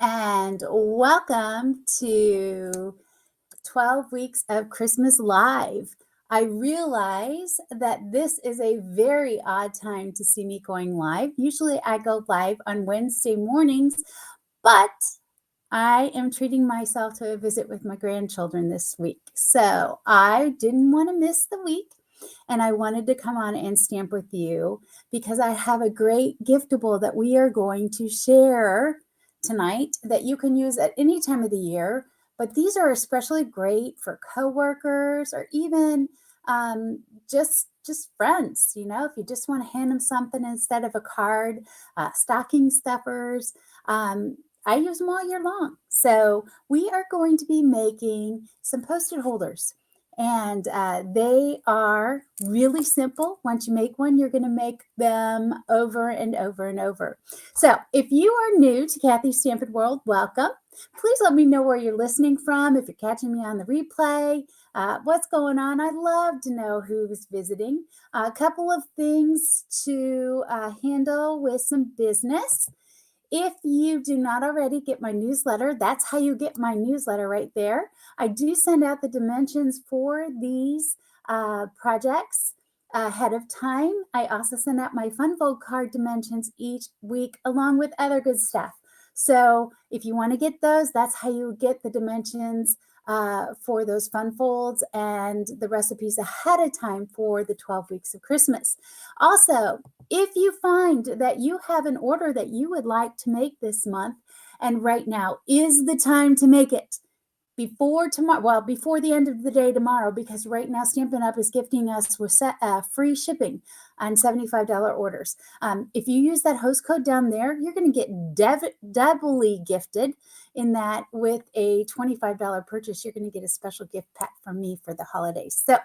and welcome to 12 Weeks of Christmas Live. I realize that this is a very odd time to see me going live. Usually I go live on Wednesday mornings, but I am treating myself to a visit with my grandchildren this week. So I didn't want to miss the week, and I wanted to come on and stamp with you because I have a great giftable that we are going to share tonight that you can use at any time of the year. But these are especially great for coworkers or even just friends. If you just want to hand them something instead of a card, stocking stuffers. I use them all year long. So we are going to be making some Post-it holders. And they are really simple. Once you make one, you're going to make them over and over and over. So if you are new to Kathy's Stampin' World, welcome. Please let me know where you're listening from. If you're catching me on the replay, what's going on? I'd love to know who's visiting. A couple of things to handle with some business. If you do not already get my newsletter, that's how you get my newsletter right there. I do send out the dimensions for these projects ahead of time. I also send out my Fun Fold card dimensions each week along with other good stuff. So if you want to get those, that's how you get the dimensions for those fun folds and the recipes ahead of time for the 12 weeks of Christmas. Also, if you find that you have an order that you would like to make this month, and right now is the time to make it before tomorrow, well, before the end of the day tomorrow, because right now Stampin' Up! Is gifting us with free shipping on $75 orders. If you use that host code down there, you're going to get doubly gifted in that with a $25 purchase, you're going to get a special gift pack from me for the holidays. So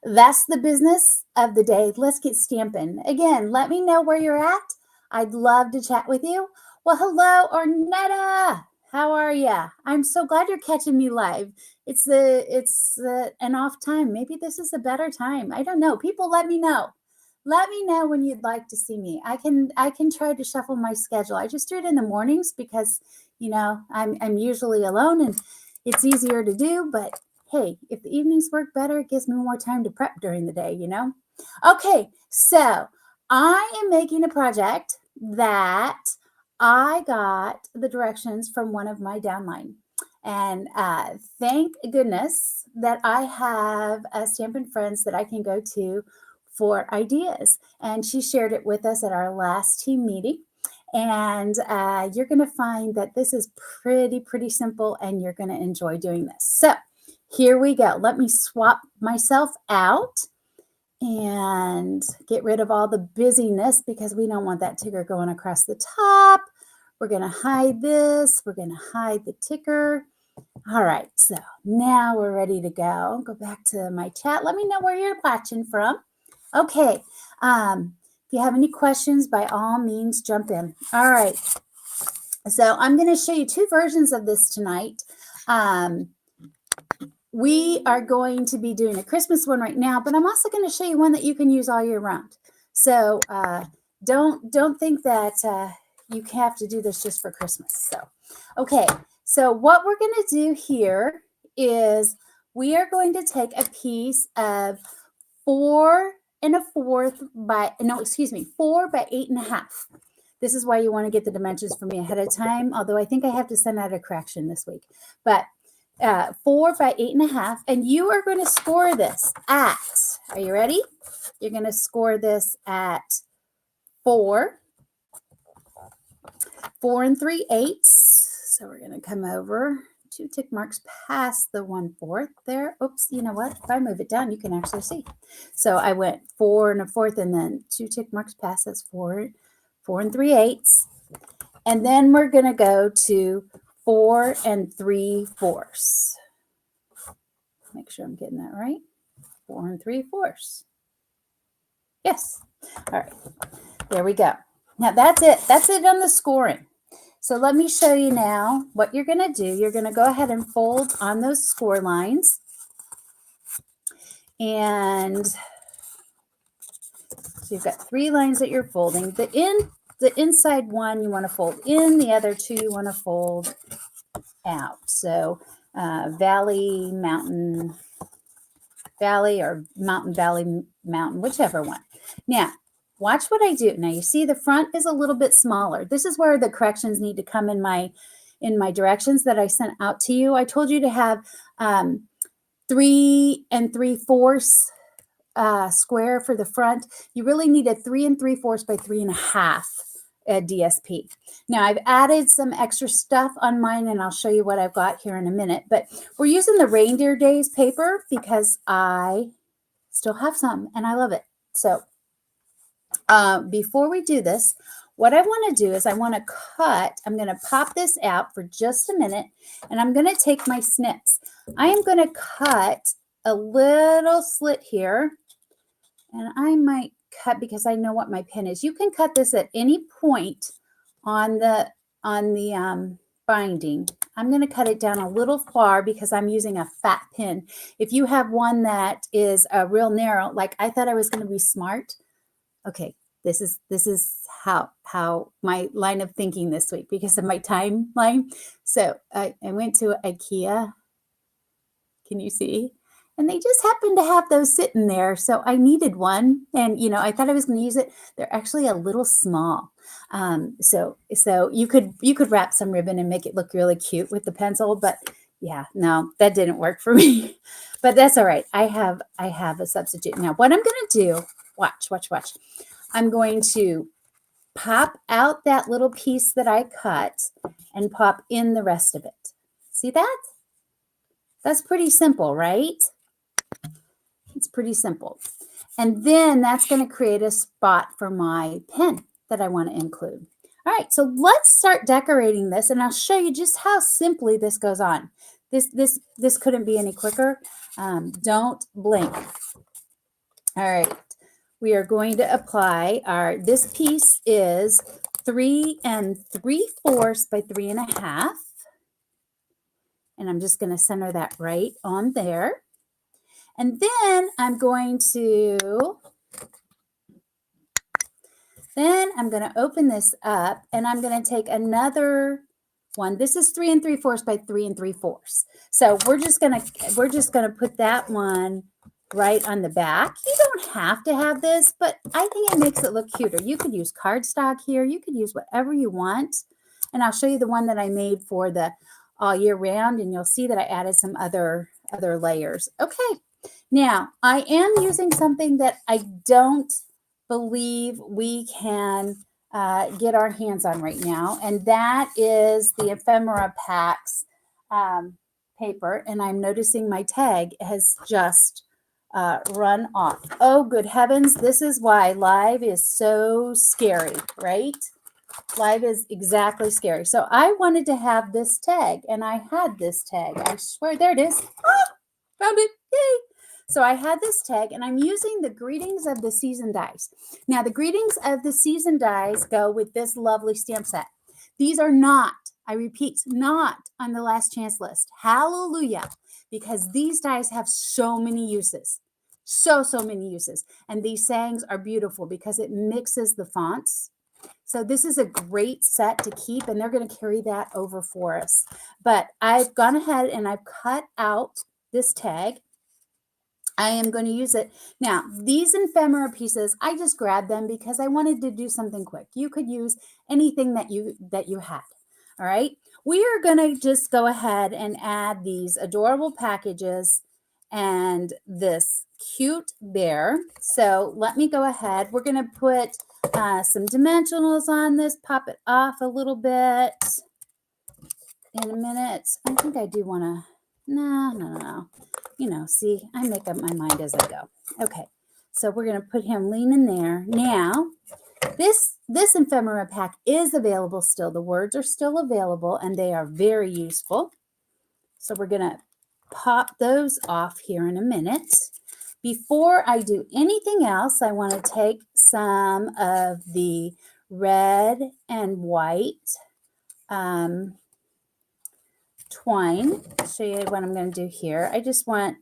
that's the business of the day. Let's get stamping. Again, let me know where you're at. I'd love to chat with you. Well, hello, Ornetta. How are you? I'm so glad you're catching me live. It's an off time. Maybe this is a better time. I don't know. People, let me know. Let me know when you'd like to see me. I can try to shuffle my schedule. I just do it in the mornings because I'm usually alone and it's easier to do. But hey, if the evenings work better, it gives me more time to prep during the day. Okay, so I am making a project that I got the directions from one of my downline. And thank goodness that I have Stampin' Friends that I can go to for ideas. And she shared it with us at our last team meeting. And you're going to find that this is pretty simple and you're going to enjoy doing this. So here we go. Let me swap myself out and get rid of all the busyness because we don't want that ticker going across the top. We're going to hide this. We're going to hide the ticker. All right, so now we're ready to go. Go back to my chat. Let me know where you're watching from. Okay, if you have any questions, by all means, jump in. All right, so I'm going to show you two versions of this tonight. We are going to be doing a Christmas one right now, but I'm also going to show you one that you can use all year round. So don't think that you have to do this just for Christmas. So, okay. So what we're going to do here is we are going to take a piece of 4 by 8.5. This is why you want to get the dimensions for me ahead of time, although I think I have to send out a correction this week. But 4 by 8.5, and you are going to score this at, are you ready? You're going to score this at 4 3/8. So we're going to come over 2 tick marks past the 1/4 there. Oops, you know what? If I move it down, you can actually see. So I went 4 1/4 and then 2 tick marks past. That's 4 3/8. And then we're going to go to 4 3/4. Make sure I'm getting that right. 4 3/4. Yes. All right. There we go. Now that's it. That's it on the scoring. So let me show you now what you're going to do. You're going to go ahead and fold on those score lines. And so you've got 3 lines that you're folding. The the inside one you want to fold in, the other two you want to fold out. So valley, mountain, valley, or mountain, valley, mountain, whichever one. Now, watch what I do. Now you see the front is a little bit smaller. This is where the corrections need to come in my directions that I sent out to you. I told you to have 3 3/4 square for the front. You really need a 3 3/4 by 3.5 DSP. Now I've added some extra stuff on mine, and I'll show you what I've got here in a minute. But we're using the Reindeer Days paper because I still have some and I love it. So before we do this, what I want to do is I want to cut. I'm going to pop this out for just a minute, and I'm going to take my snips. I am going to cut a little slit here, and I might cut because I know what my pin is. You can cut this at any point on the binding. I'm going to cut it down a little far because I'm using a fat pin. If you have one that is real narrow, like I thought I was going to be smart. Okay, this is how my line of thinking this week because of my timeline. So I went to IKEA. Can you see? And they just happened to have those sitting there. So I needed one. And, I thought I was going to use it. They're actually a little small. So you could wrap some ribbon and make it look really cute with the pencil. But yeah, no, that didn't work for me. But that's all right. I have a substitute. Now, what I'm going to do, watch. I'm going to pop out that little piece that I cut and pop in the rest of it. See that? That's pretty simple, right? It's pretty simple. And then that's going to create a spot for my pin that I want to include. All right, so let's start decorating this, and I'll show you just how simply this goes on. This couldn't be any quicker. Don't blink. All right, we are going to apply this piece is 3 3/4 by 3.5. And I'm just going to center that right on there. And then I'm going to open this up, and I'm going to take another one. This is 3 3/4 by 3 3/4. So we're just going to put that one right on the back. You don't have to have this, but I think it makes it look cuter. You could use cardstock here. You could use whatever you want. And I'll show you the one that I made for the all year round, and you'll see that I added some other layers. Okay. Now, I am using something that I don't believe we can get our hands on right now, and that is the Ephemera Packs paper, and I'm noticing my tag has just run off. Oh, good heavens. This is why live is so scary, right? Live is exactly scary. So I wanted to have this tag, and I had this tag. I swear, there it is. Ah, found it. Yay. So I had this tag, and I'm using the Greetings of the Season dies. Now, the Greetings of the Season dies go with this lovely stamp set. These are not, I repeat, not on the last chance list. Hallelujah. Because these dies have so many uses. So many uses. And these sayings are beautiful because it mixes the fonts. So this is a great set to keep, and they're going to carry that over for us. But I've gone ahead and I've cut out this tag. I am going to use it. Now, these ephemera pieces, I just grabbed them because I wanted to do something quick. You could use anything that you had. All right. We are going to just go ahead and add these adorable packages and this cute bear. So let me go ahead. We're going to put some dimensionals on this, pop it off a little bit in a minute. I think I do want to, no. See, I make up my mind as I go. Okay, so we're going to put him leaning there. Now, this ephemera pack is available still. The words are still available, and they are very useful. So we're going to pop those off here in a minute. Before I do anything else, I want to take some of the red and white twine. I'll show you what I'm going to do here. I just want,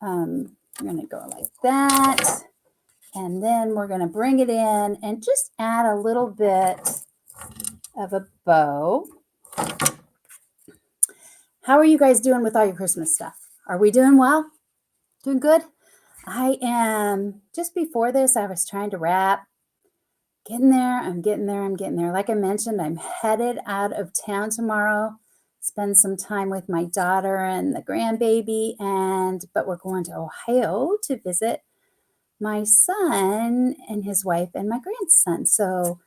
I'm going to go like that. And then we're going to bring it in and just add a little bit of a bow. How are you guys doing with all your Christmas stuff? Are we doing well? Doing good? I am. Just before this, I was trying to wrap. Getting there. I'm getting there. Like I mentioned, I'm headed out of town tomorrow. Spend some time with my daughter and the grandbaby, but we're going to Ohio to visit my son and his wife and my grandson. So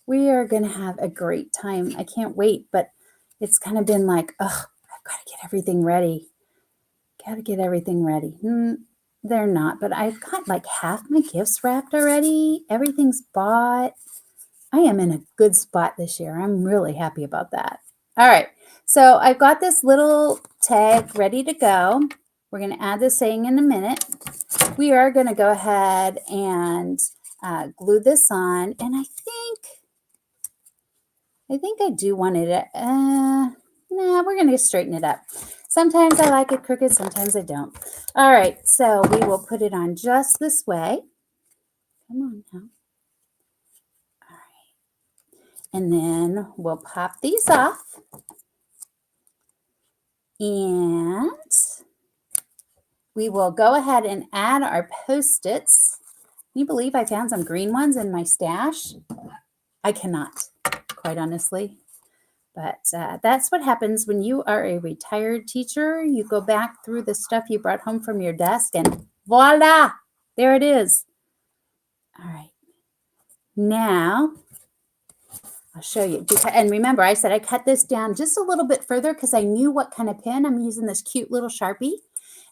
we are going to have a great time. I can't wait, but it's kind of been like, I've got to get everything ready. They're not, but I've got like half my gifts wrapped already. Everything's bought. I am in a good spot this year. I'm really happy about that. All right. So I've got this little tag ready to go. We're going to add the saying in a minute. We are going to go ahead and glue this on. And I think I do want it. We're going to straighten it up. Sometimes I like it crooked. Sometimes I don't. All right. So we will put it on just this way. Come on now. All right. And then we'll pop these off. And we will go ahead and add our Post-its. Can you believe I found some green ones in my stash? I cannot, quite honestly. But that's what happens when you are a retired teacher. You go back through the stuff you brought home from your desk and voila, there it is. All right. Now, I'll show you. And remember, I said I cut this down just a little bit further because I knew what kind of pin. I'm using this cute little Sharpie,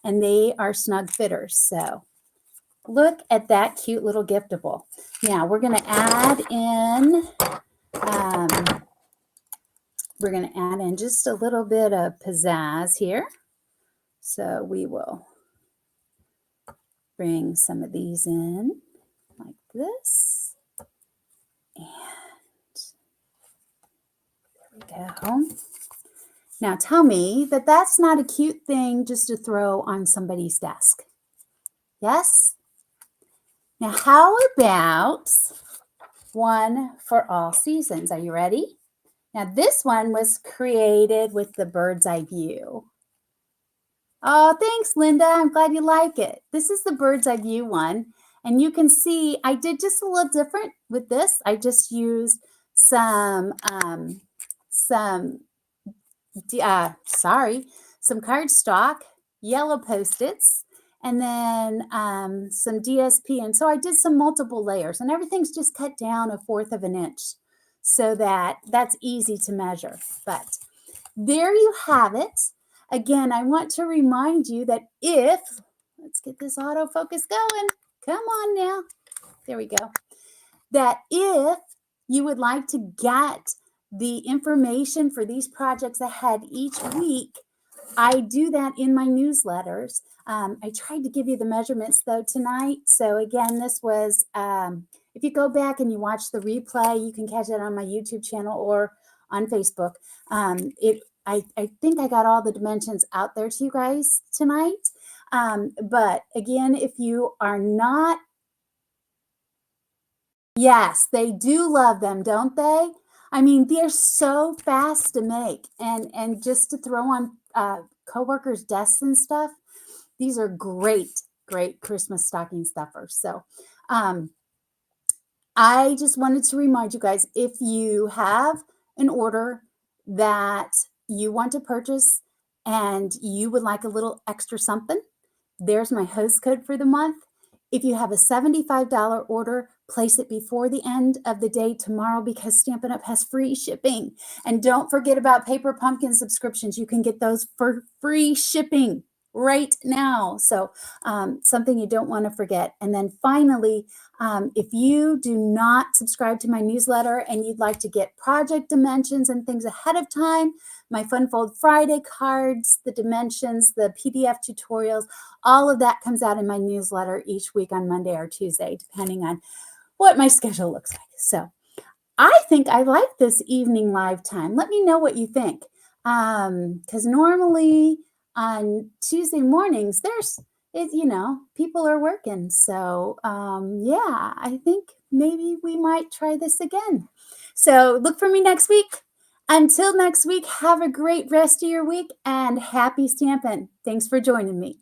and they are snug fitters. So look at that cute little giftable. Now, we're going to add in... we're going to add in just a little bit of pizzazz here. So we will bring some of these in like this. And there we go. Now tell me that that's not a cute thing just to throw on somebody's desk. Yes? Now how about one for all seasons? Are you ready? Now, this one was created with the bird's eye view. Oh, thanks, Linda. I'm glad you like it. This is the bird's eye view one. And you can see I did just a little different with this. I just used some cardstock, yellow Post-its, and then some DSP. And so I did some multiple layers. And everything's just cut down 1/4 of an inch. So that's easy to measure. But there you have it. Again, I want to remind you that let's get this autofocus going. Come on now. There we go. That if you would like to get the information for these projects ahead each week, I do that in my newsletters. I tried to give you the measurements though tonight. So again, this was... if you go back and you watch the replay, you can catch it on my YouTube channel or on Facebook. I think I got all the dimensions out there to you guys tonight. But again, if you are not, yes, they do love them, don't they? I mean, they're so fast to make and just to throw on coworkers' desks and stuff. These are great Christmas stocking stuffers. So, I just wanted to remind you guys, if you have an order that you want to purchase and you would like a little extra something, there's my host code for the month. If you have a $75 order, place it before the end of the day tomorrow because Stampin' Up! Has free shipping. And don't forget about Paper Pumpkin subscriptions. You can get those for free shipping right now. So something you don't want to forget. And then finally, if you do not subscribe to my newsletter and you'd like to get project dimensions and things ahead of time, my Fun Fold Friday cards, the dimensions, the PDF tutorials, all of that comes out in my newsletter each week on Monday or Tuesday, depending on what my schedule looks like. So I think I like this evening live time. Let me know what you think. Because normally on Tuesday mornings, people are working. So, yeah, I think maybe we might try this again. So, look for me next week. Until next week, have a great rest of your week and happy stamping. Thanks for joining me.